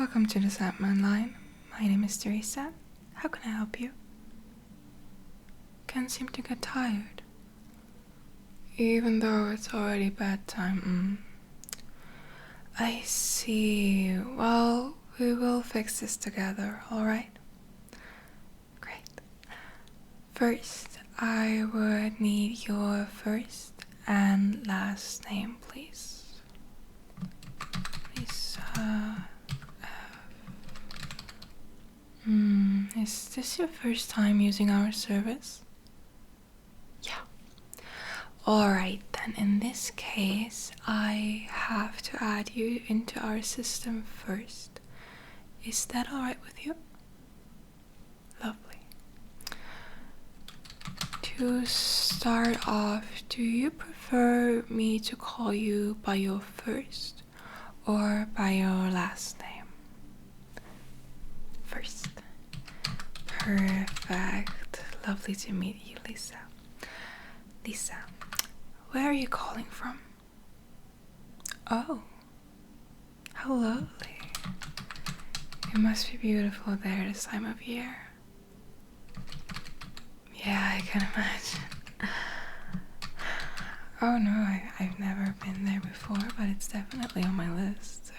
Welcome to the Sandman-Line. My name is Teresa. How can I help you? Can't seem to get tired. Even though it's already bedtime. I see. Well, we will fix this together, alright? Great. First, I would need your first and last name, please. Is this your first time using our service? Yeah. Alright, then in this case, I have to add you into our system first. Is that alright with you? Lovely. To start off, do you prefer me to call you by your first or by your last name? First. Perfect. Lovely to meet you, Lisa. Lisa, where are you calling from? Oh, how lovely. It must be beautiful there this time of year. Yeah, I can imagine. Oh no, I've never been there before, but it's definitely on my list, so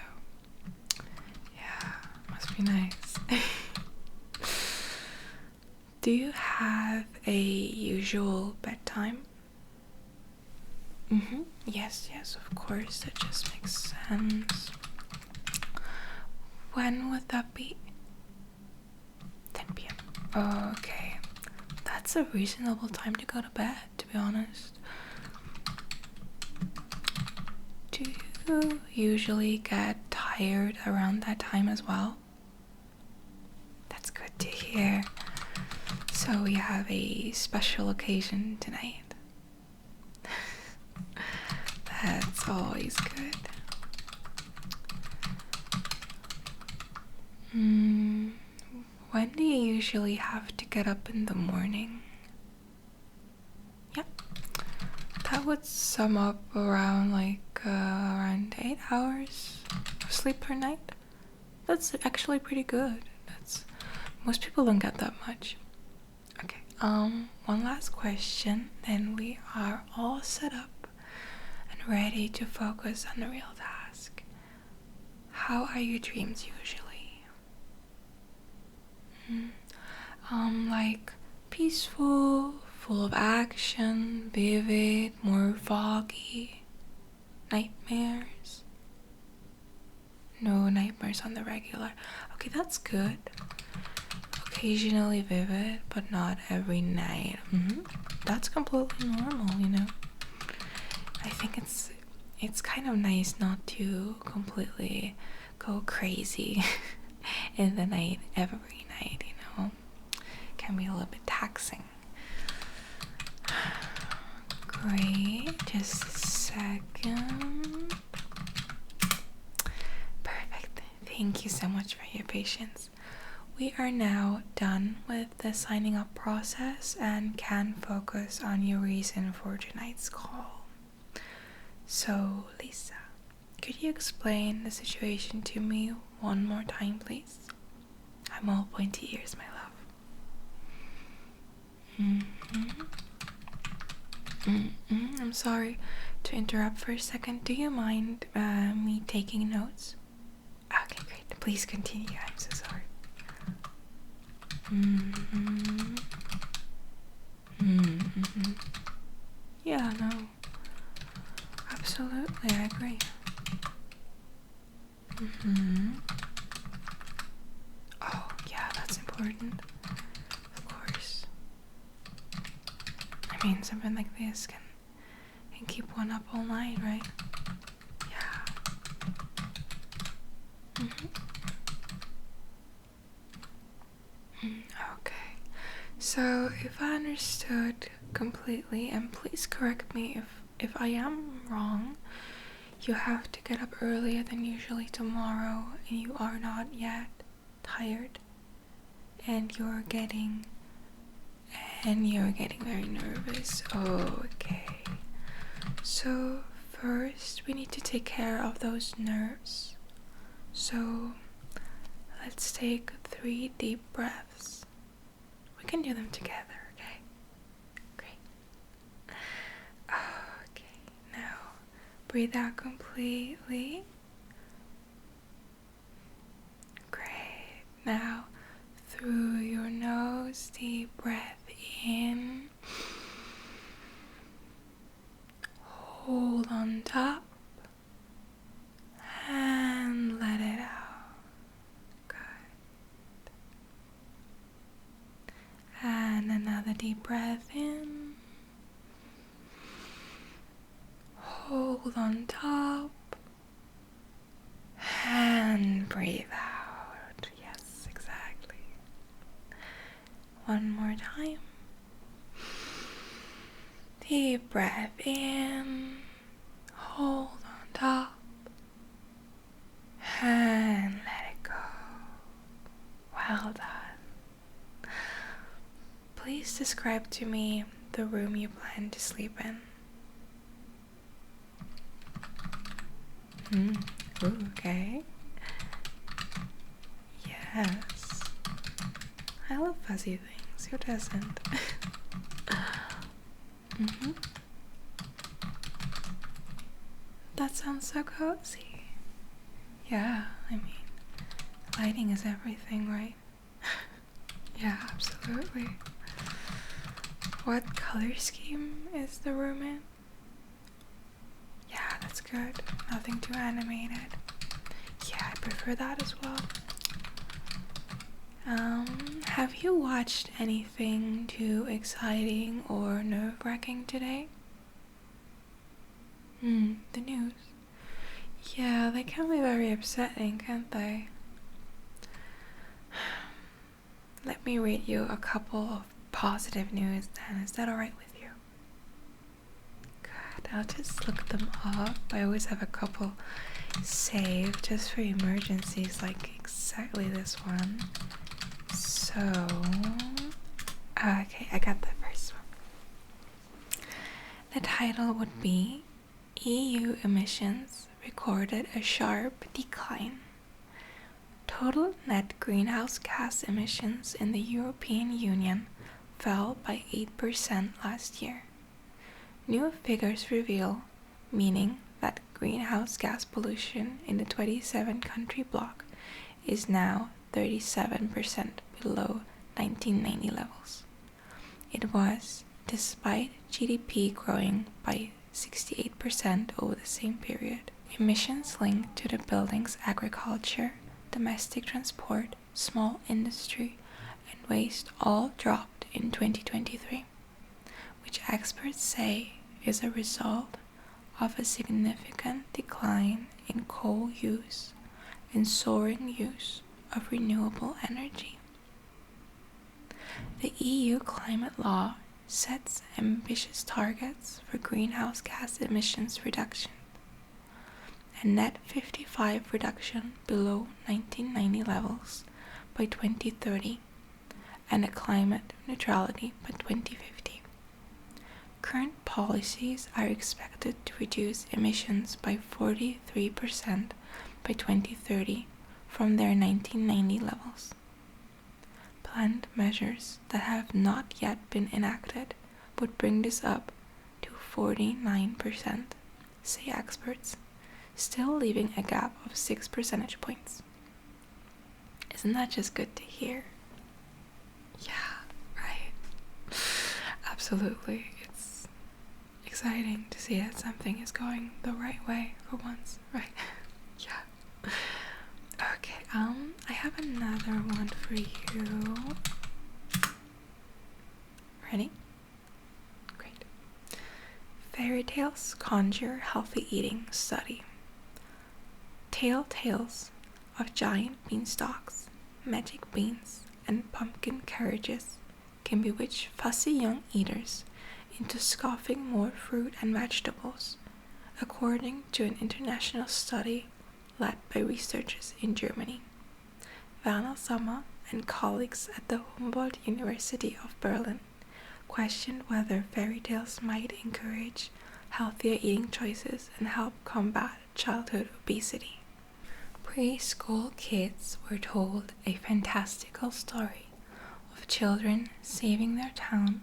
yeah, must be nice. Do you have a usual bedtime? Yes, of course, that just makes sense. When would that be? 10 p.m. Okay, that's a reasonable time to go to bed, to be honest. Do you usually get tired around that time as well? That's good to hear. So we have a special occasion tonight. That's always good. When do you usually have to get up in the morning? Yeah, that would sum up around around 8 hours of sleep per night. That's actually pretty good. Most people don't get that much. Okay, one last question, then we are all set up and ready to focus on the real task. How are your dreams usually? Like peaceful, full of action, vivid, more foggy, nightmares? No nightmares on the regular. Okay, that's good. Occasionally vivid, but not every night. That's completely normal, you know. I think it's kind of nice not to completely go crazy in the night every night, you know. Can be a little bit taxing. Great, just a second. Perfect. Thank you so much for your patience. We are now done with the signing up process and can focus on your reason for tonight's call. So, Lisa, could you explain the situation to me one more time, please? I'm all pointy ears, my love. I'm sorry to interrupt for a second. Do you mind me taking notes? Okay, great. Please continue. I'm so sorry. Yeah, no. Absolutely, I agree. Oh, yeah, that's important. Of course. I mean, something like this can keep one up all night, right? Yeah. Okay. So, if I understood completely, and please correct me if I am wrong, you have to get up earlier than usually tomorrow, and you are not yet tired, and you're getting very nervous. Okay. So first we need to take care of those nerves. So let's take 3 deep breaths. We can do them together, okay? Great. Okay, now breathe out completely. Great. Now through your nose, deep breath in. Hold on top and let it out. Good. And another deep breath in. Hold on top and breathe out. Yes, exactly. One more time. Deep breath in. Hold on top and let it go. Well done. Please describe to me the room you plan to sleep in. Okay. Yes. I love fuzzy things. Who doesn't? That sounds so cozy. Yeah, I mean, lighting is everything, right? Yeah, absolutely. What color scheme is the room in? Yeah, that's good. Nothing too animated. Yeah, I prefer that as well. Have you watched anything too exciting or nerve-wracking today? The news. Yeah, they can be very upsetting, can't they? Let me read you a couple of positive news then. Is that alright with you? Good. I'll just look them up. I always have a couple saved just for emergencies, like exactly this one. So, okay, I got the first one. The title would be EU emissions recorded a sharp decline. Total net greenhouse gas emissions in the European Union fell by 8% last year. New figures reveal, meaning that greenhouse gas pollution in the 27-country bloc is now 37% below 1990 levels. It was despite GDP growing by 68% over the same period. Emissions linked to the buildings, agriculture, domestic transport, small industry, and waste all dropped in 2023, which experts say is a result of a significant decline in coal use and soaring use of renewable energy. The EU climate law sets ambitious targets for greenhouse gas emissions reduction. A net 55% reduction below 1990 levels by 2030 and a climate neutrality by 2050. Current policies are expected to reduce emissions by 43% by 2030 from their 1990 levels. Planned measures that have not yet been enacted would bring this up to 49%, say experts, still leaving a gap of 6 percentage points. Isn't that just good to hear? Yeah, right. Absolutely. It's exciting to see that something is going the right way for once, right? Yeah. Okay, I have another one for you. Ready? Great. Fairy tales conjure healthy eating study. Tales of giant beanstalks, magic beans, and pumpkin carriages can bewitch fussy young eaters into scoffing more fruit and vegetables, according to an international study led by researchers in Germany. Werner Sommer and colleagues at the Humboldt University of Berlin questioned whether fairy tales might encourage healthier eating choices and help combat childhood obesity. Preschool kids were told a fantastical story of children saving their town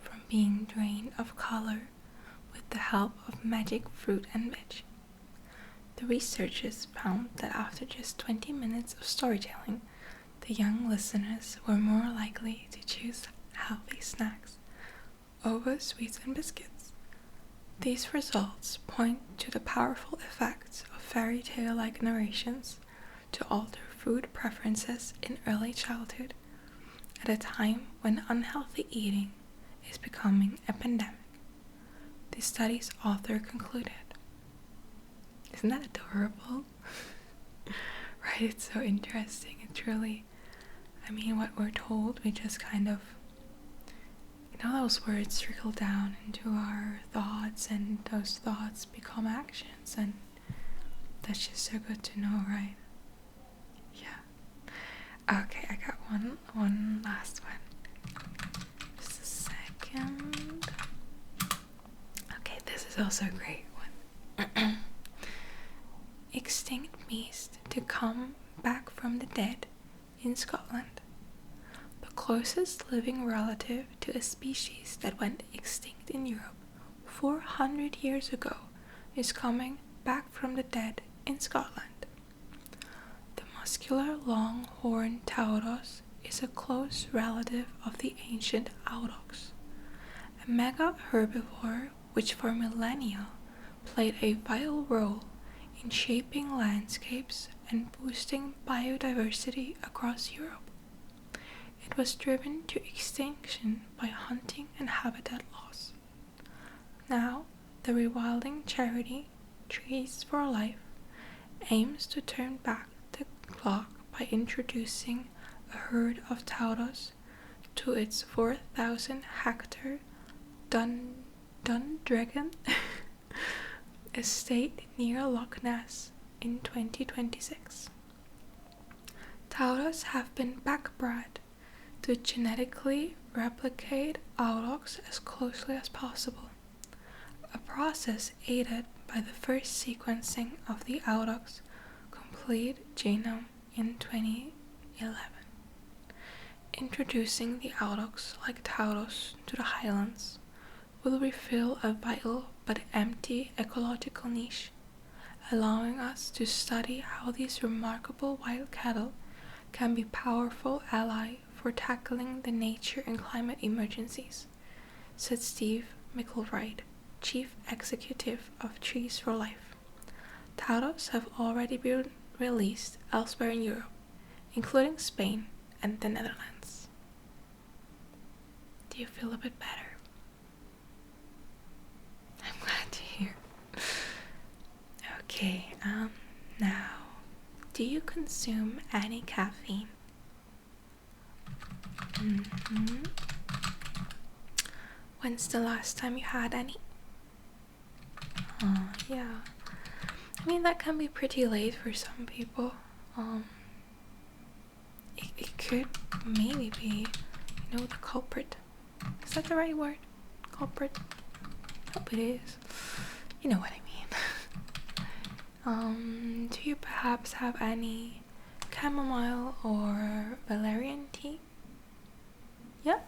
from being drained of color with the help of magic fruit and veg. The researchers found that after just 20 minutes of storytelling, the young listeners were more likely to choose healthy snacks over sweets and biscuits. These results point to the powerful effects of fairy tale-like narrations to alter food preferences in early childhood, at a time when unhealthy eating is becoming a pandemic. The study's author concluded. Isn't that adorable? Right, it's so interesting. It's really, what we're told, we just kind of, those words trickle down into our thoughts, and those thoughts become actions, and that's just so good to know, right? Yeah. Okay, I got one last one. Just a second. Okay, this is also a great one. Extinct beast to come back from the dead in Scotland. The closest living relative to a species that went extinct in Europe 400 years ago is coming back from the dead in Scotland. The muscular long-horned tauros is a close relative of the ancient aurochs, a mega herbivore which for millennia played a vital role in shaping landscapes and boosting biodiversity across Europe. It was driven to extinction by hunting and habitat loss. Now, the rewilding charity Trees for Life aims to turn back the clock by introducing a herd of tauros to its 4,000-hectare Dundregan estate near Loch Ness in 2026. Tauros have been backbred to genetically replicate aurochs as closely as possible, a process aided by the first sequencing of the aurochs' complete genome in 2011. Introducing the aurochs like tauros to the highlands will refill a vital but empty ecological niche, allowing us to study how these remarkable wild cattle can be powerful ally for tackling the nature and climate emergencies, said Steve McElwright, Chief Executive of Trees for Life. Tauros have already been released elsewhere in Europe, including Spain and the Netherlands. Do you feel a bit better? I'm glad to hear. Okay, now, do you consume any caffeine? When's the last time you had any? Yeah. That can be pretty late for some people. It could maybe be, the culprit. Is that the right word? Culprit? Hope it is. You know what I mean. Do you perhaps have any chamomile or valerian tea? Yeah?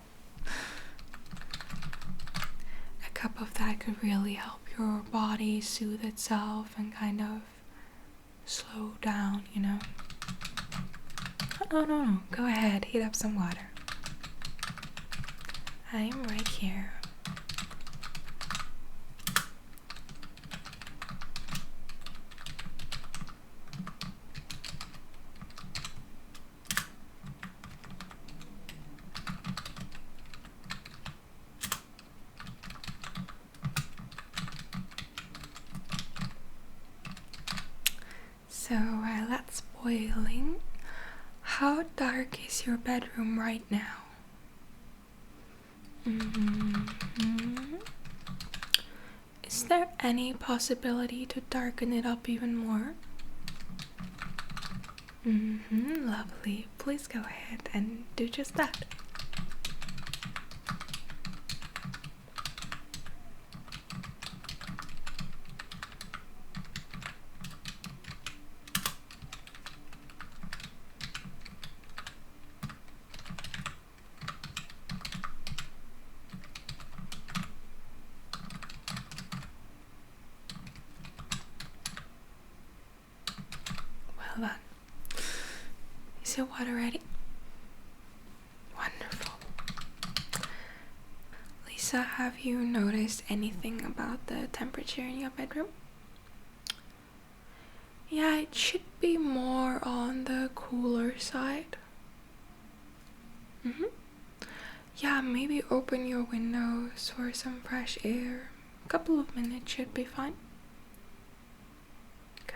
A cup of that could really help your body soothe itself and kind of slow down, Oh, no. Go ahead, heat up some water. I'm right here. So that's boiling. How dark is your bedroom right now? Is there any possibility to darken it up even more? Lovely. Please go ahead and do just that. Hold on. Is your water ready? Wonderful. Lisa, have you noticed anything about the temperature in your bedroom? Yeah, it should be more on the cooler side. Yeah, maybe open your windows for some fresh air. A couple of minutes should be fine. Good.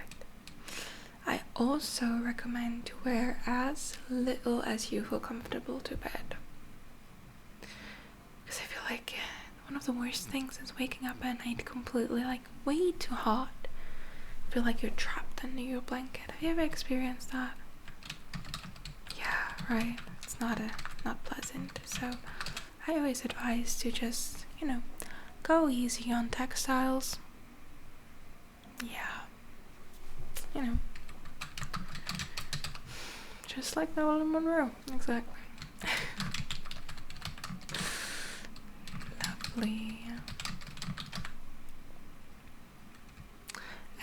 I also recommend to wear as little as you feel comfortable to bed. Because I feel like one of the worst things is waking up at night completely like way too hot. I feel like you're trapped under your blanket. Have you ever experienced that? Yeah, right. It's not pleasant. So I always advise to just, go easy on textiles. Yeah. Just like Marilyn Monroe. Exactly. Lovely.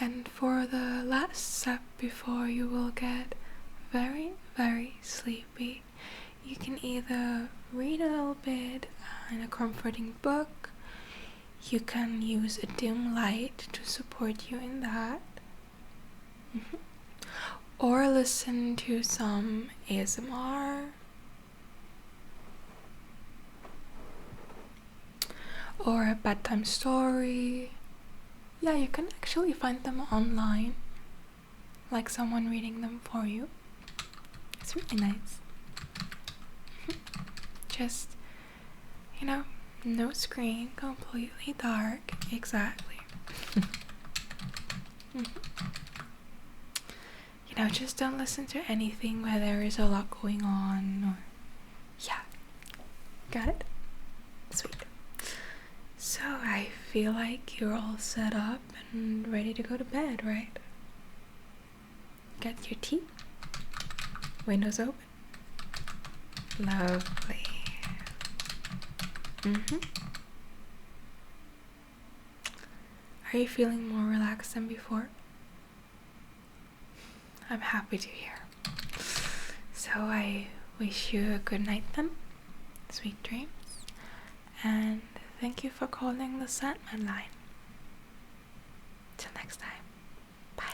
And for the last step before you will get very, very sleepy, you can either read a little bit in a comforting book, you can use a dim light to support you in that, or listen to some ASMR, or a bedtime story. Yeah, you can actually find them online, like someone reading them for you. It's really nice. Just, no screen, completely dark. Exactly. Just don't listen to anything where there is a lot going on, or yeah. Got it? Sweet. So I feel like you're all set up and ready to go to bed, right? Got your tea? Windows open? Lovely. Are you feeling more relaxed than before? I'm happy to hear. So I wish you a good night then. Sweet dreams. And thank you for calling the Sandman-Line. Till next time. Bye.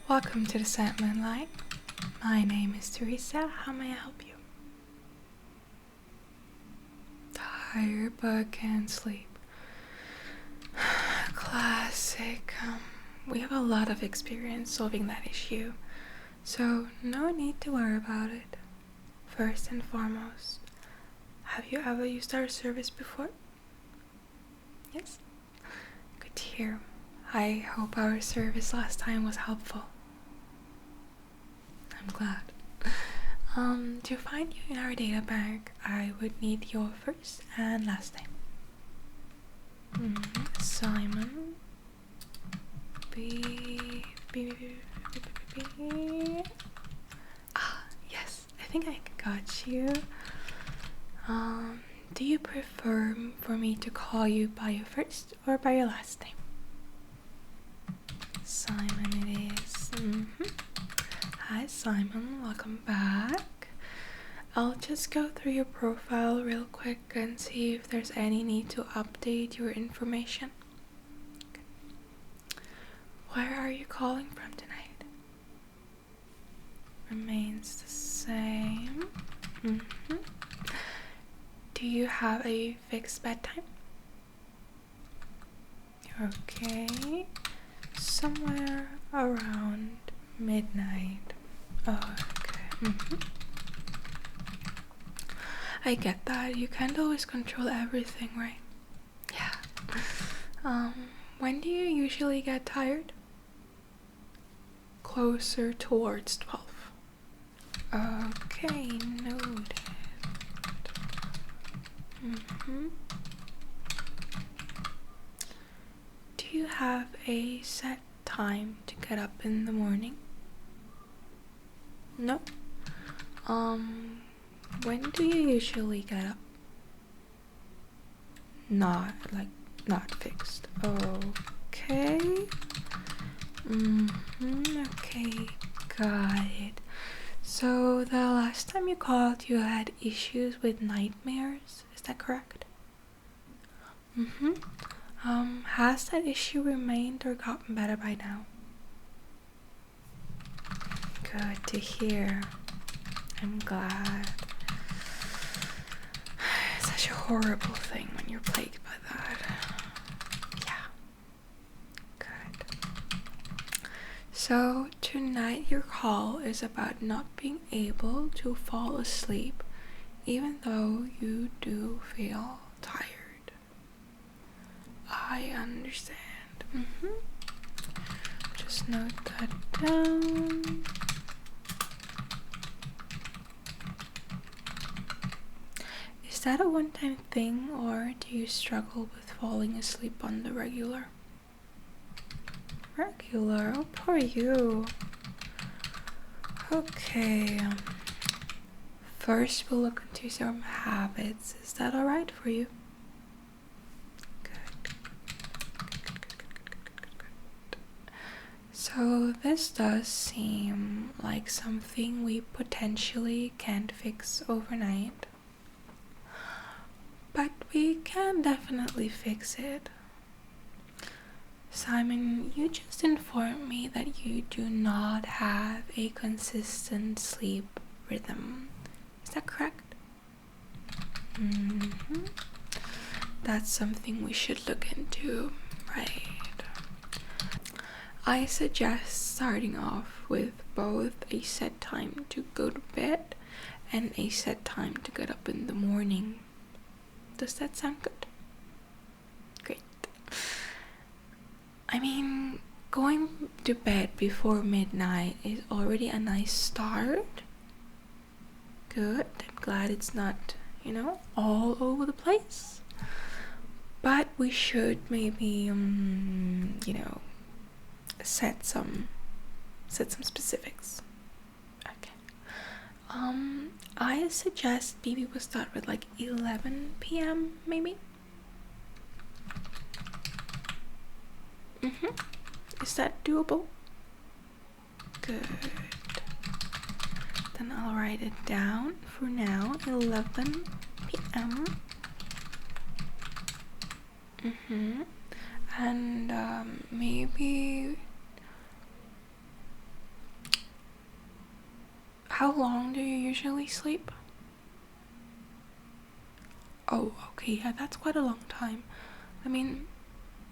Welcome to the Sandman-Line. My name is Teresa. How may I help you? Tired but can't sleep. Classic. We have a lot of experience solving that issue, so no need to worry about it. First and foremost, have you ever used our service before? Yes? Good to hear. I hope our service last time was helpful. I'm glad. To find you in our data bank, I would need your first and last name. Simon. Yes, I think I got you. Do you prefer for me to call you by your first or by your last name? Simon it is. Hi Simon, welcome back. I'll just go through your profile real quick and see if there's any need to update your information. Okay. Where are you calling from tonight? Remains the same. Do you have a fixed bedtime? Okay. somewhere around midnight. Okay. I get that. You can't always control everything, right? Yeah. When do you usually get tired? Closer towards 12. Okay, noted. Do you have a set time to get up in the morning? No? When do you usually get up? Not fixed. Okay. Okay, got it. So the last time you called, you had issues with nightmares, is that correct? Has that issue remained or gotten better by now? Good to hear. I'm glad. It's such a horrible thing when you're plagued by that. Yeah. Good. So tonight your call is about not being able to fall asleep even though you do feel tired. I understand. Just note that down. Is that a one-time thing, or do you struggle with falling asleep on the regular? Regular? Oh, poor you. Okay. First, we'll look into some habits. Is that alright for you? Good. So this does seem like something we potentially can't fix overnight. But we can definitely fix it. Simon, you just informed me that you do not have a consistent sleep rhythm. Is that correct? That's something we should look into, right? I suggest starting off with both a set time to go to bed and a set time to get up in the morning. Does that sound good? Great. I mean, going to bed before midnight is already a nice start. Good. I'm glad it's not, all over the place. But we should maybe, set some specifics. Okay. I suggest maybe we'll start with like 11 p.m. maybe. Is that doable? Good. Then I'll write it down for now. 11 p.m. And maybe. How long do you usually sleep? Oh, okay, yeah, that's quite a long time. I mean,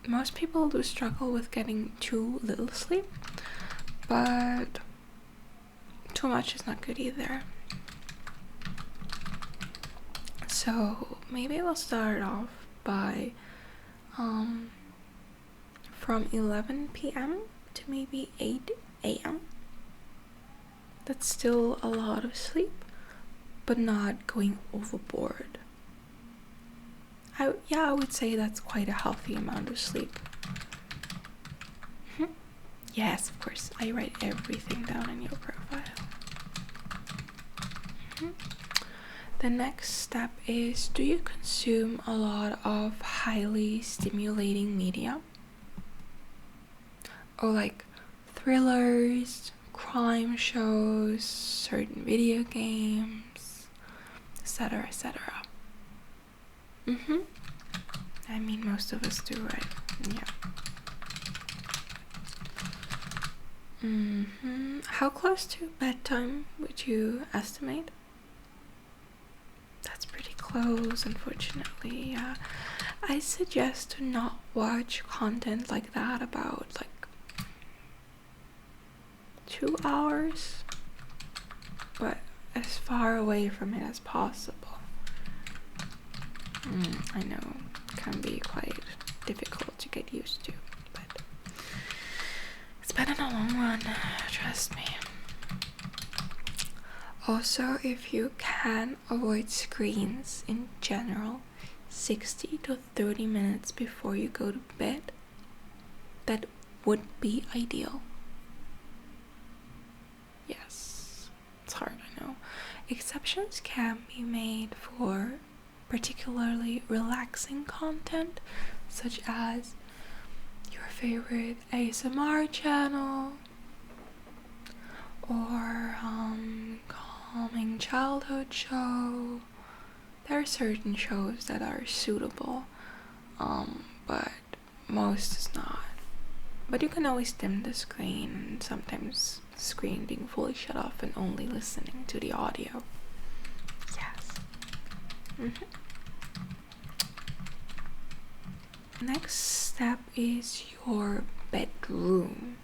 most people do struggle with getting too little sleep, but too much is not good either. So maybe we'll start off by from 11 p.m. to maybe 8 a.m. That's still a lot of sleep, but not going overboard. I would say that's quite a healthy amount of sleep. Yes, of course, I write everything down in your profile. The next step is, do you consume a lot of highly stimulating media? Or like thrillers, crime shows, certain video games, etc., etc. I mean, most of us do, right? Yeah. How close to bedtime would you estimate? That's pretty close, unfortunately. Yeah. I suggest to not watch content like that about like 2 hours, but as far away from it as possible. I know it can be quite difficult to get used to, but it's better in the long run, trust me. Also, if you can avoid screens in general 60 to 30 minutes before you go to bed, that would be ideal. Yes, it's hard, I know. Exceptions can be made for particularly relaxing content, such as your favorite ASMR channel or calming childhood show. There are certain shows that are suitable, but most is not. But you can always dim the screen, and sometimes the screen being fully shut off and only listening to the audio. Yes. Next step is your bedroom.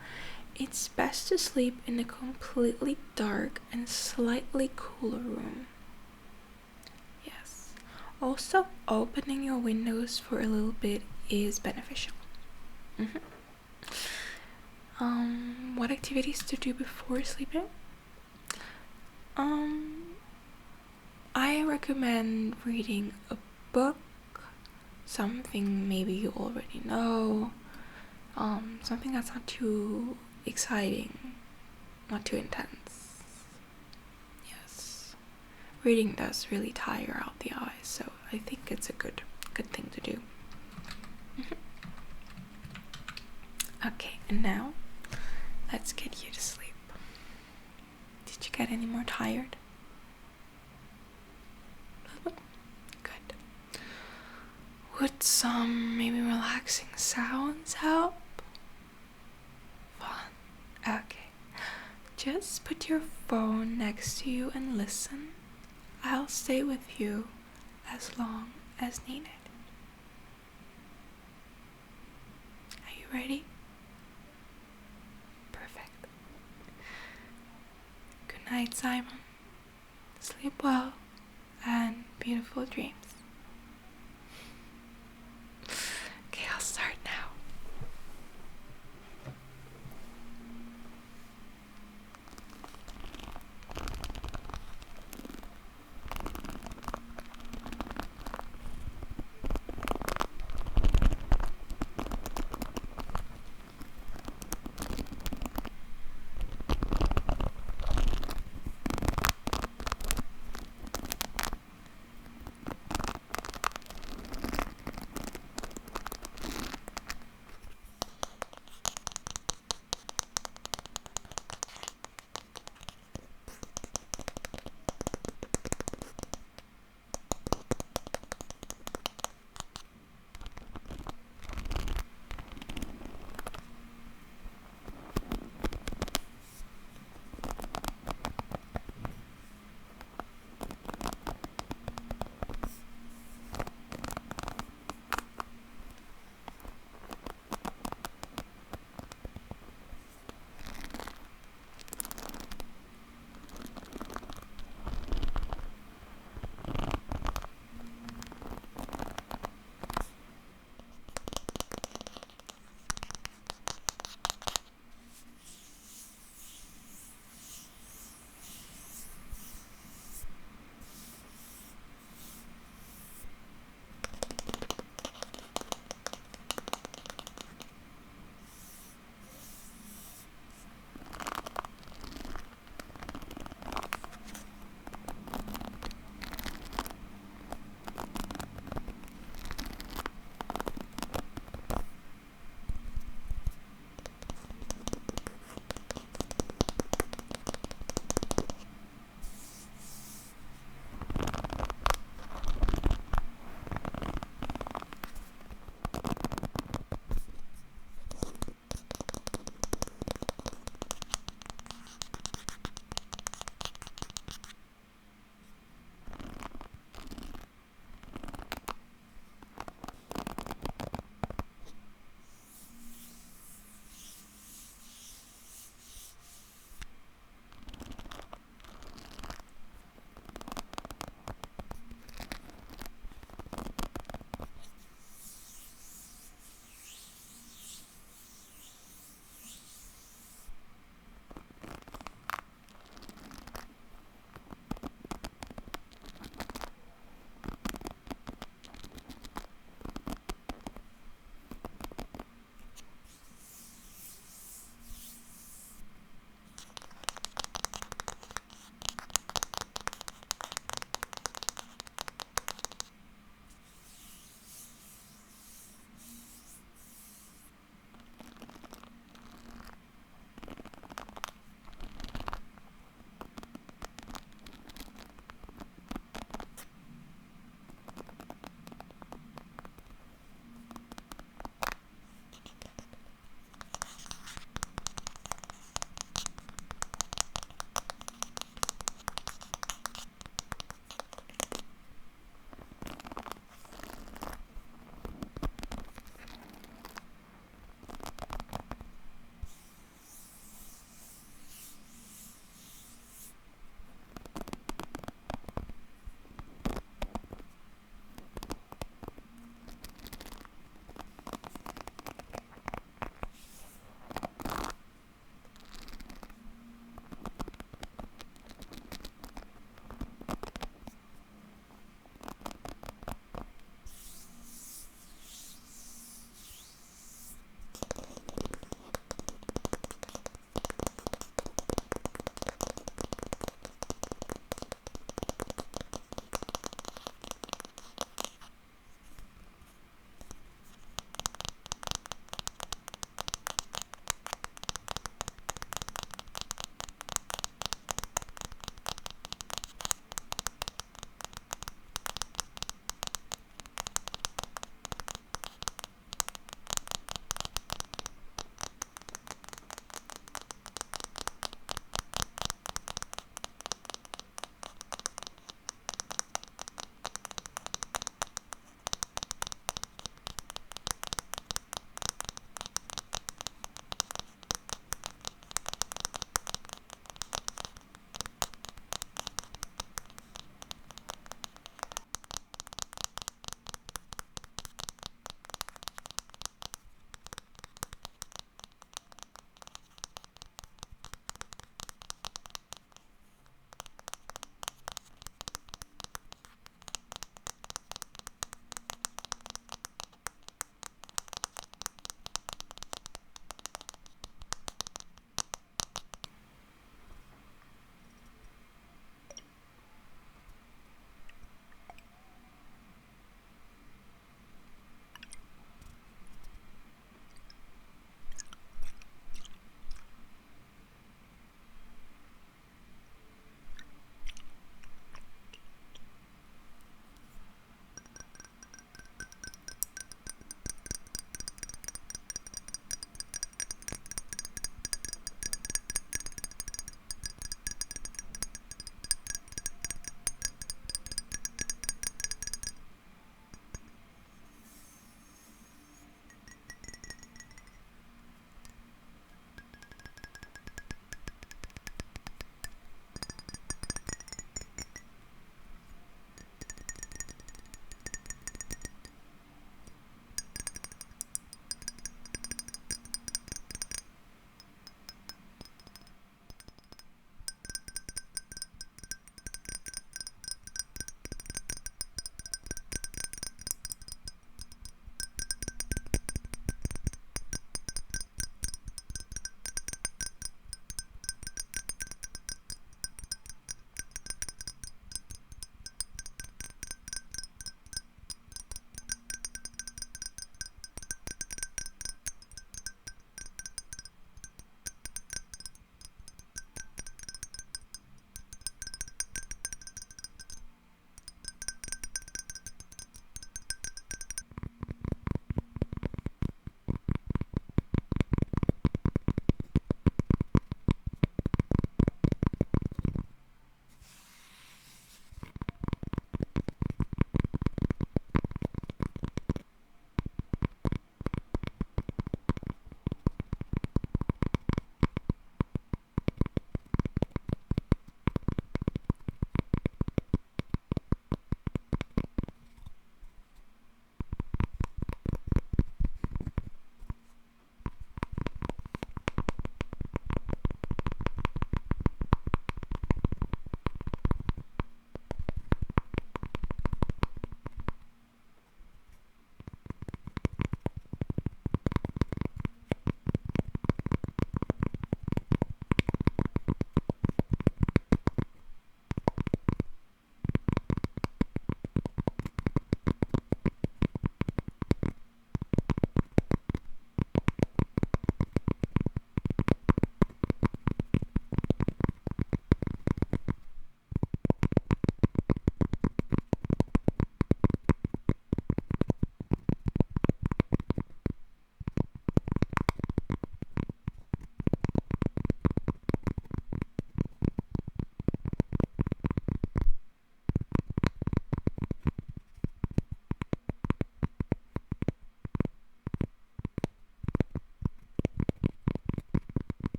It's best to sleep in a completely dark and slightly cooler room. Yes. Also, opening your windows for a little bit is beneficial. What activities to do before sleeping? I recommend reading a book, something maybe you already know, something that's not too exciting, not too intense. Yes, reading does really tire out the eyes, so I think it's a good thing to do. Okay, and now let's get you to sleep. Did you get any more tired? Good. Would some maybe relaxing sounds help? Fun. Okay. Just put your phone next to you and listen. I'll stay with you as long as needed. Are you ready? Perfect. Good night, Simon. Sleep well and beautiful dreams.